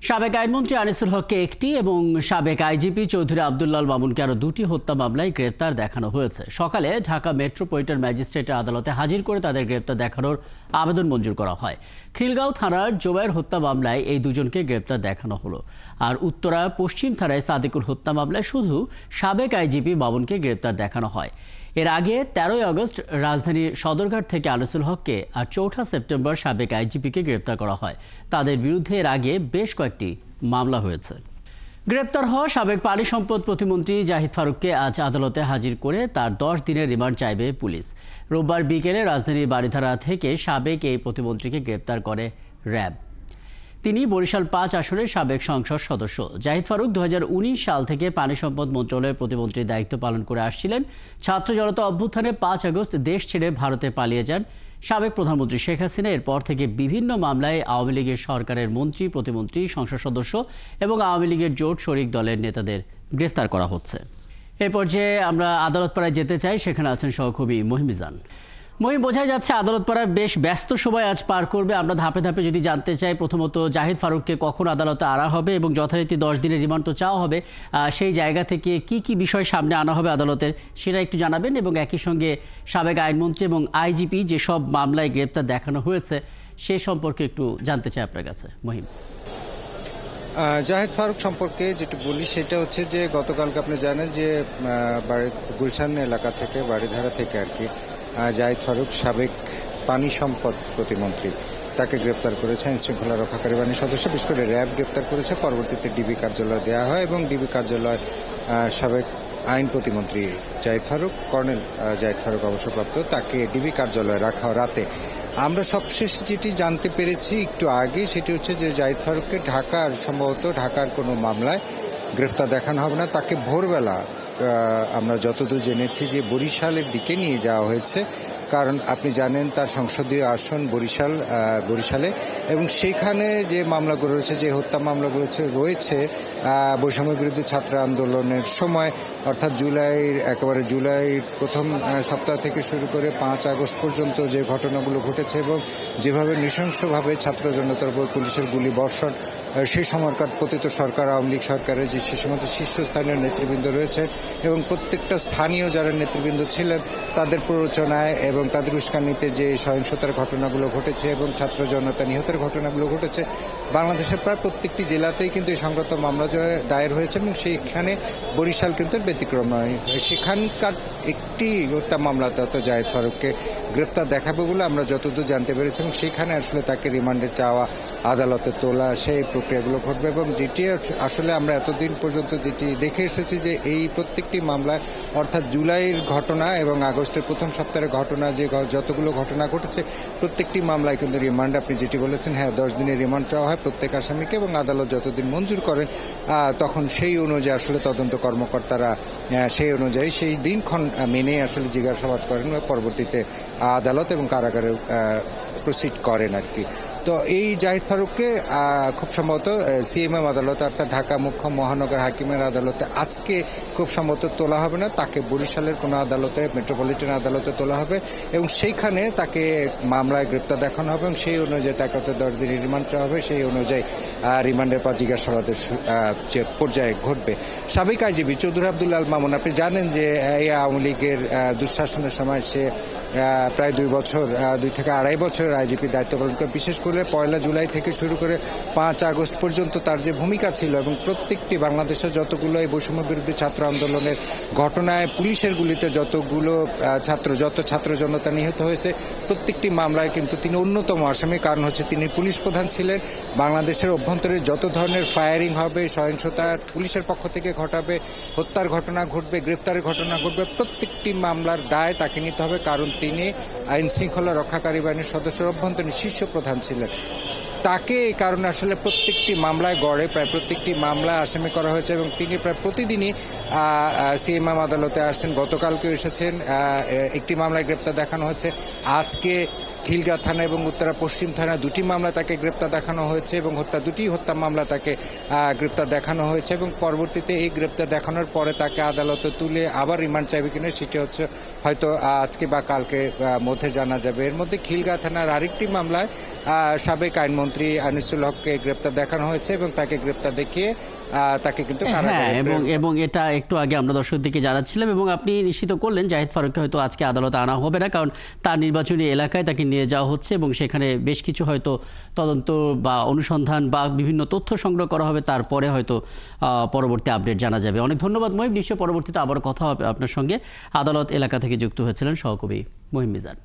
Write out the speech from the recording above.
সাবেক আইনমন্ত্রী আনিসুল হককে একটি এবং সাবেক আইজিপি চৌধুরী আব্দুল্লাল মামুনকে আরও দুটি হত্যা মামলায় গ্রেপ্তার দেখানো হয়েছে। সকালে ঢাকা মেট্রোপলিটন ম্যাজিস্ট্রেটের আদালতে হাজির করে তাদের গ্রেপ্তার দেখানোর আবেদন মঞ্জুর করা হয়। খিলগাঁও থানার জোবায়ের হত্যা মামলায় এই দুজনকে গ্রেপ্তার দেখানো হলো। আর উত্তরা পশ্চিম থানায় সাদিকুল হত্যা মামলায় শুধু সাবেক আইজিপি মামুনকে গ্রেপ্তার দেখানো হয়। এর আগে 13 আগস্ট রাজধানীর সদরঘাট থেকে আনিসুল হককে আর 4 সেপ্টেম্বর সাবেক আইজিপিকে গ্রেপ্তার করা হয়। তাদের বিরুদ্ধে এর আগে বেশ কয়েকটি মামলা হয়েছে। গ্রেপ্তার হওয়া সাবেক পানি সম্পদ প্রতিমন্ত্রী জাহিদ ফারুককে আজ আদালতে হাজির করে তার 10 দিনের রিমান্ড চাইবে পুলিশ। রোববার বিকেলে রাজধানীর বারিধারা থেকে সাবেক এই প্রতিমন্ত্রীকে গ্রেপ্তার করে র্যাব। তিনি বরিশাল 5 আসনের সাবেক সংসদ সদস্য। জাহিদ ফারুক 2019 সাল থেকে পানি সম্পদ মন্ত্রণালয়ের প্রতিমন্ত্রীর দায়িত্ব পালন করে আসছিলেন। ছাত্র জনতা অভ্যুত্থানে 5 আগস্ট দেশ ছেড়ে ভারতে পালিয়ে যান সাবেক প্রধানমন্ত্রী শেখ হাসিনা। এরপর থেকে বিভিন্ন মামলায় আওয়ামী লীগের সরকারের মন্ত্রী, প্রতিমন্ত্রী, সংসদ সদস্য এবং আওয়ামী লীগের জোট শরিক দলের নেতাদের গ্রেফতার করা হচ্ছে। এ পর্যায়ে আমরা আদালতপাড়ায় যেতে চাই, সেখানে আছেন সহকর্মী মহিমিজান। মহিম, বোঝাই যাচ্ছে আদালতপাড়া বেশ ব্যস্ত সময় আজ পার করবে। আমরা ধাপে ধাপে যদি জানতে চাই, প্রথমত জাহিদ ফারুককে কখন আদালতে আনা হবে এবং যথারীতি 10 দিনের রিমান্ড তো চাওয়া হবে, সেই জায়গা থেকে কি কি বিষয় সামনে আনা হবে আদালতের, সেটা একটু জানাবেন। এবং একই সঙ্গে সাবেক আইনমন্ত্রী এবং আইজিপি যেসব মামলায় গ্রেপ্তার দেখানো হয়েছে সে সম্পর্কে একটু জানতে চাই আপনার কাছে মহিম। জাহিদ ফারুক সম্পর্কে যেটা বলি সেটা হচ্ছে যে গতকালকে আপনি জানেন যে গুলশান এলাকা থেকে, বাড়িধারা থেকে আর কি, জাহিদ ফারুক সাবেক পানি সম্পদ প্রতিমন্ত্রী, তাকে গ্রেপ্তার করেছে আইন শৃঙ্খলা রক্ষাকারী বাহিনীর সদস্য, বিশেষ করে র্যাব গ্রেপ্তার করেছে। পরবর্তীতে ডিবি কার্যালয় দেওয়া হয় এবং ডিবি কার্যালয় সাবেক আইন প্রতিমন্ত্রী জাহিদ ফারুক, কর্নেল জাহিদ ফারুক অবসরপ্রাপ্ত, তাকে ডিবি কার্যালয়ে রাখা রাতে। আমরা সবশেষ যেটি জানতে পেরেছি একটু আগে সেটি হচ্ছে যে জাহিদ ফারুককে সম্ভবত ঢাকার কোনো মামলায় গ্রেফতার দেখানো হবে না। তাকে ভোরবেলা আমরা যতদূর জেনেছি যে বরিশালের দিকে নিয়ে যাওয়া হয়েছে, কারণ আপনি জানেন তার সংসদীয় আসন বরিশালে এবং সেখানে যে মামলাগুলো রয়েছে, যে হত্যা মামলাগুলো রয়েছে বৈষম্য বিরোধী ছাত্র আন্দোলনের সময়, অর্থাৎ জুলাইয়ের প্রথম সপ্তাহ থেকে শুরু করে 5 আগস্ট পর্যন্ত যে ঘটনাগুলো ঘটেছে এবং যেভাবে নৃশংসভাবে ছাত্র জনতার উপর পুলিশের গুলি বর্ষণ, সেই সময়কার পতিত সরকার, আওয়ামী লীগ সরকারের যে সে সমস্ত শীর্ষস্থানীয় নেতৃবৃন্দ রয়েছে এবং প্রত্যেকটা স্থানীয় যারা নেতৃবৃন্দ ছিলেন তাদের প্ররোচনায় এবং তাদের উস্কানিতে যে সহিংসতার ঘটনাগুলো ঘটেছে এবং ছাত্র জনতা নিহতের ঘটনাগুলো ঘটেছে, বাংলাদেশের প্রায় প্রত্যেকটি জেলাতেই কিন্তু এই সংক্রান্ত মামলা দায়ের হয়েছে এবং সেইখানে বরিশাল কিন্তু ব্যতিক্রম নয়। সেখানকার একটি হত্যা মামলাতে জাহিদ ফারুককে গ্রেপ্তার দেখাবে বলে আমরা যতদূর জানতে পেরেছি এবং সেখানে আসলে তাকে রিমান্ডে চাওয়া, আদালতে তোলা, সেই প্রক্রিয়াগুলো ঘটবে। এবং যেটি আসলে আমরা এতদিন পর্যন্ত যেটি দেখে এসেছি যে এই প্রত্যেকটি মামলায়, অর্থাৎ জুলাইয়ের ঘটনা এবং আগস্টের প্রথম সপ্তাহের ঘটনা, যে যতগুলো ঘটনা ঘটেছে প্রত্যেকটি মামলায় কিন্তু রিমান্ড, আপনি যেটি বলেছেন, 10 দিনের রিমান্ড চাওয়া হয় প্রত্যেক আসামিকে এবং আদালত যতদিন মঞ্জুর করেন তখন সেই অনুযায়ী আসলে তদন্ত কর্মকর্তারা সেই অনুযায়ী সেই দিনক্ষণ মেনে আসলে জিজ্ঞাসাবাদ করেন বা পরবর্তীতে আদালত এবং কারাগারে প্রসিড করেন আর কি। তো এই জাহিদ ফারুককে খুব সম্ভবত সিএমএম আদালতে, অর্থাৎ ঢাকা মুখ্য মহানগর হাকিমের আদালতে আজকে খুব সম্ভবত তোলা হবে না, তাকে বরিশালের কোনো আদালতে, মেট্রোপলিটন আদালতে তোলা হবে এবং সেইখানে তাকে মামলায় গ্রেপ্তার দেখানো হবে এবং সেই অনুযায়ী তাকে 10 দিনের রিমান্ড চাওয়া হবে। সেই অনুযায়ী রিমান্ডের পর জিজ্ঞাসাবাদের যে পর্যায়ে ঘটবে। সাবেক আইজিপি চৌধুরী আব্দুল্লাল মামুন, আপনি জানেন যে এই আওয়ামী লীগের দুঃশাসনের সময় সে প্রায় 2 থেকে আড়াই বছর আইজিপি দায়িত্ব পালন করে। বিশেষ করে 1 জুলাই থেকে শুরু করে 5 আগস্ট পর্যন্ত তার যে ভূমিকা ছিল এবং প্রত্যেকটি বাংলাদেশের যতগুলো এই বৈষম্য বিরোধী ছাত্র আন্দোলনের ঘটনায় পুলিশের গুলিতে যত ছাত্র জনতা নিহত হয়েছে, প্রত্যেকটি মামলায় কিন্তু তিনি অন্যতম আসামি। কারণ হচ্ছে তিনি পুলিশ প্রধান ছিলেন। বাংলাদেশের অভ্যন্তরে যত ধরনের ফায়ারিং হবে, সহিংসতা পুলিশের পক্ষ থেকে ঘটাবে, হত্যার ঘটনা ঘটবে, গ্রেফতারের ঘটনা ঘটবে, প্রত্যেকটি মামলার দায় তাকে নিতে হবে, কারণ তিনি আইন শৃঙ্খলা রক্ষাকারী বাহিনীর সদস্যের অভ্যন্তরীণ শীর্ষ প্রধান ছিলেন। তাকে এই কারণে আসলে প্রত্যেকটি মামলায় প্রায় প্রত্যেকটি মামলায় আসামি করা হয়েছে এবং তিনি প্রায় প্রতিদিনই সিএমএম আদালতে আসেন। গতকালকেও এসেছেন, একটি মামলায় গ্রেপ্তার দেখানো হয়েছে। আজকে খিলগাঁও থানা এবং উত্তরা পশ্চিম থানা দুটি মামলা তাকে গ্রেপ্তার দেখানো হয়েছে এবং দুটি হত্যা মামলা তাকে গ্রেপ্তার দেখানো হয়েছে এবং পরবর্তীতে এই গ্রেপ্তার দেখানোর পরে তাকে আদালতে তুলে আবার রিমান্ড চাইবে কিনা সেটি হচ্ছে হয়তো আজকে বা কালকে মধ্যে জানা যাবে। এর মধ্যে খিলগাঁও থানার আরেকটি মামলায় সাবেক আইনমন্ত্রী আনিসুল হককে গ্রেপ্তার দেখানো হয়েছে এবং তাকে গ্রেপ্তার দেখিয়ে তাকে কিন্তু এবং এটা একটু আগে আমরা দর্শকদেরকে জানাচ্ছিলাম এবং আপনি নিশ্চিত করলেন জাহিদ ফারুককে হয়তো আজকে আদালতে আনা হবে না, কারণ তার নির্বাচনী এলাকায় তাকে নিয়ে যাওয়া হচ্ছে এবং সেখানে বেশ কিছু হয়তো তদন্ত বা অনুসন্ধান বা বিভিন্ন তথ্য সংগ্রহ করা হবে, তারপরে হয়তো পরবর্তী আপডেট জানা যাবে। অনেক ধন্যবাদ মহিম, নিশ্চয় পরবর্তীতে আবার কথা হবে আপনার সঙ্গে। আদালত এলাকা থেকে যুক্ত হয়েছিলেন সহকবি মহিম মিজান।